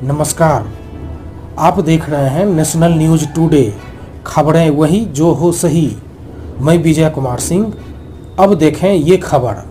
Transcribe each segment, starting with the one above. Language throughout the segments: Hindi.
नमस्कार, आप देख रहे हैं नेशनल न्यूज टुडे। खबरें वही जो हो सही। मैं विजय कुमार सिंह। अब देखें ये खबर।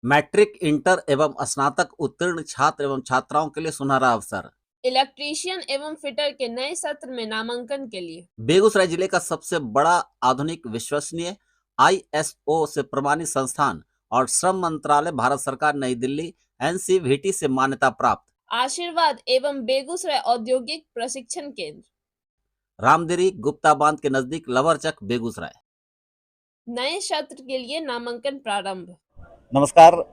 मैट्रिक, इंटर एवं स्नातक उत्तीर्ण छात्र एवं छात्राओं के लिए सुनहरा अवसर। इलेक्ट्रीशियन एवं फिटर के नए सत्र में नामांकन के लिए बेगूसराय जिले का सबसे बड़ा आधुनिक विश्वसनीय ISO से प्रमाणित संस्थान और श्रम मंत्रालय भारत सरकार नई दिल्ली NCVT से मान्यता प्राप्त आशीर्वाद एवं बेगूसराय औद्योगिक प्रशिक्षण केंद्र रामदेरी गुप्ता बांध के नजदीक लवरचक बेगूसराय। नए सत्र के लिए नामांकन प्रारंभ। नमस्कार।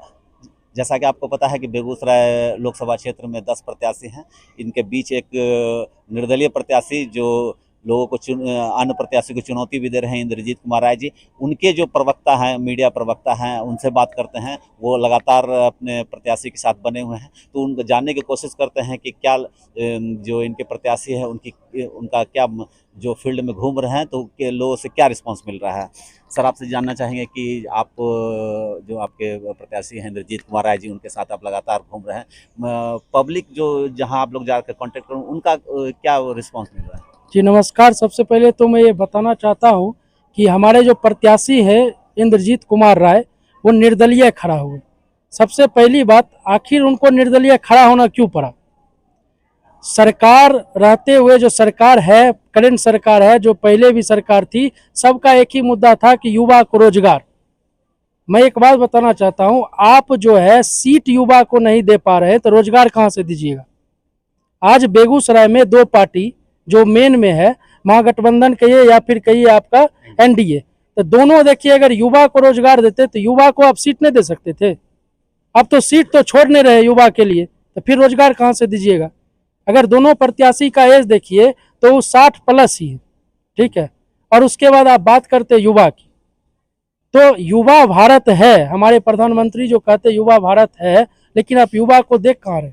जैसा कि आपको पता है कि बेगूसराय लोकसभा क्षेत्र में 10 प्रत्याशी हैं। इनके बीच एक निर्दलीय प्रत्याशी जो लोगों को अन्य प्रत्याशी को चुनौती भी दे रहे हैं, इंद्रजीत कुमार राय जी, उनके जो प्रवक्ता हैं, मीडिया प्रवक्ता हैं, उनसे बात करते हैं। वो लगातार अपने प्रत्याशी के साथ बने हुए हैं, तो उनको जानने की कोशिश करते हैं कि क्या जो इनके प्रत्याशी हैं उनका क्या जो फील्ड में घूम रहे हैं तो के लोगों से क्या रिस्पांस मिल रहा है। सर, आपसे जानना चाहेंगे कि आप जो आपके प्रत्याशी हैं इंद्रजीत कुमार राय जी, उनके साथ आप लगातार घूम रहे हैं, पब्लिक जो जहां आप लोग जाकर कांटेक्ट करें उनका क्या रिस्पांस मिल रहा है? जी नमस्कार। सबसे पहले तो मैं ये बताना चाहता हूँ कि हमारे जो प्रत्याशी है इंद्रजीत कुमार राय, वो निर्दलीय खड़ा हुए। सबसे पहली बात, आखिर उनको निर्दलीय खड़ा होना क्यों पड़ा? सरकार रहते हुए जो सरकार है, करंट सरकार है, जो पहले भी सरकार थी, सबका एक ही मुद्दा था कि युवा को रोजगार। मैं एक बात बताना चाहता हूँ, आप जो है सीट युवा को नहीं दे पा रहे हैं तो रोजगार कहाँ से दीजिएगा? आज बेगूसराय में दो पार्टी जो मेन में है, महागठबंधन कहिए या फिर कहिए आपका NDA, तो दोनों देखिए, अगर युवा को रोजगार देते तो युवा को आप सीट नहीं दे सकते थे। अब तो सीट तो छोड़ नहीं रहे युवा के लिए, तो फिर रोजगार कहाँ से दीजिएगा? अगर दोनों प्रत्याशी का एज देखिए तो वो 60 प्लस ही है, ठीक है। और उसके बाद आप बात करते युवा की, तो युवा भारत है। हमारे प्रधानमंत्री जो कहते युवा भारत है, लेकिन आप युवा को देख कहाँ रहे?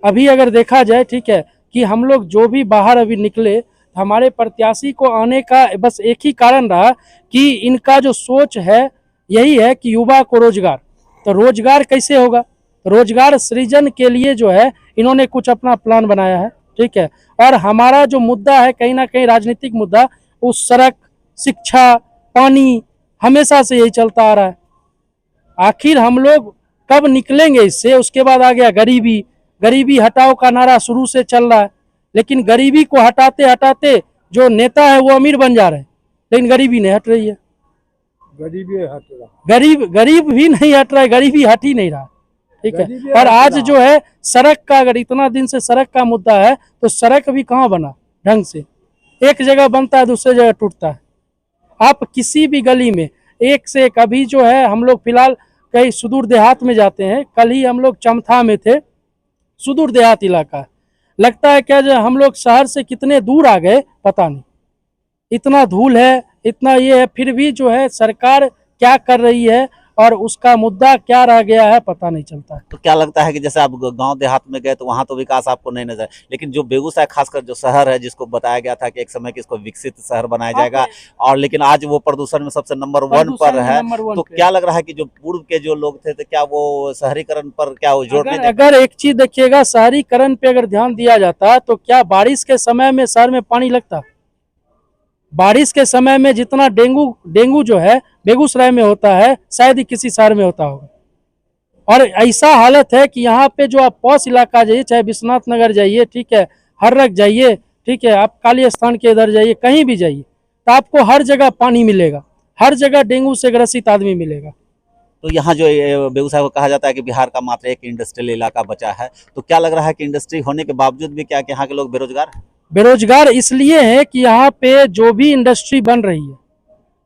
अभी अगर देखा जाए, ठीक है, कि हम लोग जो भी बाहर अभी निकले, हमारे प्रत्याशी को आने का बस एक ही कारण रहा कि इनका जो सोच है यही है कि युवा को रोजगार। तो रोजगार कैसे होगा? रोजगार सृजन के लिए जो है इन्होंने कुछ अपना प्लान बनाया है, ठीक है। और हमारा जो मुद्दा है कहीं ना कहीं राजनीतिक मुद्दा, उस सड़क, शिक्षा, पानी, हमेशा से यही चलता आ रहा है। आखिर हम लोग कब निकलेंगे इससे? उसके बाद आ गया गरीबी। गरीबी हटाओ का नारा शुरू से चल रहा है, लेकिन गरीबी को हटाते हटाते जो नेता है वो अमीर बन जा रहे हैं, लेकिन गरीबी नहीं हट रही है। गरीब भी नहीं हट रहा है, गरीबी हट ही नहीं रहा, ठीक है। और आज जो है सड़क का, अगर इतना दिन से सड़क का मुद्दा है तो सड़क भी कहाँ बना ढंग से? एक जगह बनता है, दूसरी जगह टूटता है। आप किसी भी गली में एक से एक, अभी जो है हम लोग फिलहाल कहीं सुदूर देहात में जाते हैं। कल ही हम लोग चमथा में थे, सुदूर देहात इलाका। लगता है क्या जो हम लोग शहर से कितने दूर आ गए पता नहीं। इतना धूल है, इतना ये है, फिर भी जो है सरकार क्या कर रही है और उसका मुद्दा क्या रह गया है पता नहीं चलता है। तो क्या लगता है कि जैसे आप गांव देहात में गए तो वहां तो विकास आपको नहीं नजर, लेकिन जो बेगूसराय खासकर जो शहर है, जिसको बताया गया था कि एक समय कि इसको विकसित शहर बनाया जाएगा, और लेकिन आज वो प्रदूषण में सबसे नंबर 1 पर है, तो क्या लग रहा है कि जो पूर्व के जो लोग थे तो क्या वो शहरीकरण पर क्या वो जोर नहीं? अगर एक चीज देखिएगा, शहरीकरण पे अगर ध्यान दिया जाता तो क्या बारिश के समय में शहर में पानी लगता? बारिश के समय में जितना डेंगू जो है बेगूसराय में होता है, शायद ही किसी शहर में होता होगा। और ऐसा हालत है कि यहाँ पे जो आप पॉश इलाका जाइए, चाहे विश्वनाथ नगर जाइए, ठीक है, हर्रक जाइए, ठीक है, आप काली स्थान के इधर जाइए, कहीं भी जाइए, तो आपको हर जगह पानी मिलेगा, हर जगह डेंगू से ग्रसित आदमी मिलेगा। तो यहाँ जो बेगूसराय को कहा जाता है कि बिहार का मात्र एक इंडस्ट्रियल इलाका बचा है, तो क्या लग रहा है कि इंडस्ट्री होने के बावजूद भी क्या कि यहाँ के लोग बेरोजगार हैं? बेरोजगार इसलिए है कि यहाँ पे जो भी इंडस्ट्री बन रही है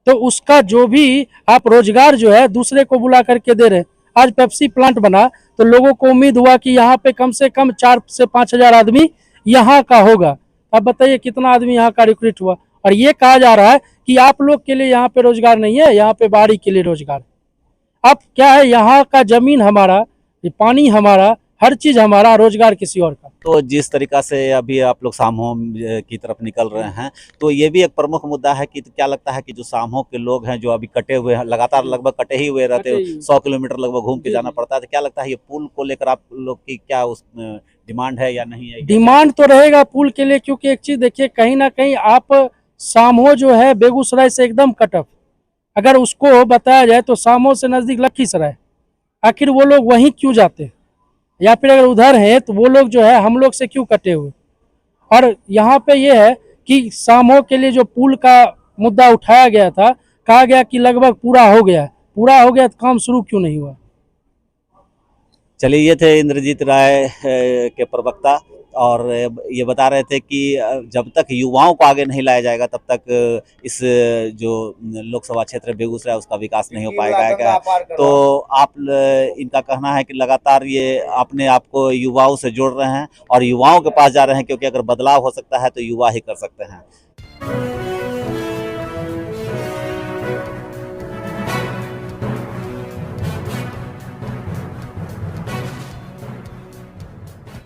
तो उसका जो भी आप रोजगार जो है दूसरे को बुला करके दे रहे हैं। आज पेप्सी प्लांट बना तो लोगों को उम्मीद हुआ कि यहाँ पे कम से कम 4 से 5 हजार आदमी यहाँ का होगा। अब बताइए कितना आदमी यहाँ का रिक्रूट हुआ? और ये कहा जा रहा है कि आप लोग के लिए यहाँ पे रोजगार नहीं है, यहाँ पे बाहरी के लिए रोजगार। अब क्या है, यहाँ का जमीन हमारा, पानी हमारा, हर चीज हमारा, रोजगार किसी और का। तो जिस तरीका से अभी आप लोग सामहो की तरफ निकल रहे हैं, तो ये भी एक प्रमुख मुद्दा है कि क्या लगता है कि जो सामहो के लोग हैं जो अभी कटे हुए हैं, लगातार लगभग कटे ही हुए रहते हैं, 100 किलोमीटर लगभग घूम के जी, जाना जी। पड़ता है, तो क्या लगता है ये पुल को लेकर आप लोग की क्या उस डिमांड है या नहीं है? डिमांड तो रहेगा पुल के लिए, क्योंकि एक चीज देखिए, कहीं ना कहीं आप सामहो जो है बेगूसराय से एकदम कट ऑफ, अगर उसको बताया जाए तो सामहो से नजदीक लखीसराय, आखिर वो लोग वहीं क्यों जाते हैं, या फिर अगर उधर है तो वो लोग जो है हम लोग से क्यों कटे हुए। और यहाँ पे ये है कि सामहो के लिए जो पुल का मुद्दा उठाया गया था, कहा गया कि लगभग पूरा हो गया तो काम शुरू क्यों नहीं हुआ। चलिए, ये थे इंद्रजीत राय के प्रवक्ता, और ये बता रहे थे कि जब तक युवाओं को आगे नहीं लाया जाएगा तब तक इस जो लोकसभा क्षेत्र बेगूसराय उसका विकास नहीं हो पाएगा। तो इनका कहना है कि लगातार ये अपने आप को युवाओं से जोड़ रहे हैं और युवाओं के पास जा रहे हैं, क्योंकि अगर बदलाव हो सकता है तो युवा ही कर सकते हैं।